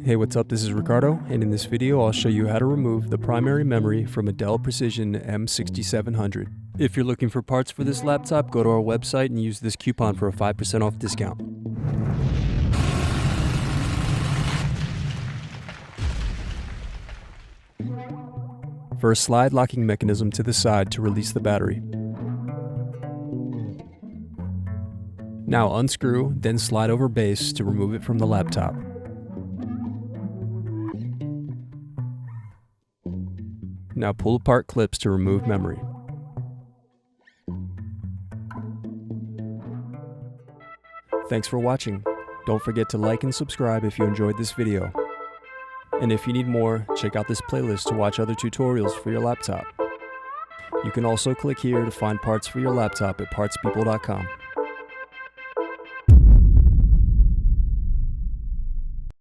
Hey, what's up? This is Ricardo, and in this video I'll show you how to remove the primary memory from a Dell Precision M6700. If you're looking for parts for this laptop, go to our website and use this coupon for a 5% off discount. First, slide locking mechanism to the side to release the battery. Now unscrew, then slide over base to remove it from the laptop. Now pull apart clips to remove memory. Thanks for watching. Don't forget to like and subscribe if you enjoyed this video. And if you need more, check out this playlist to watch other tutorials for your laptop. You can also click here to find parts for your laptop at partspeople.com.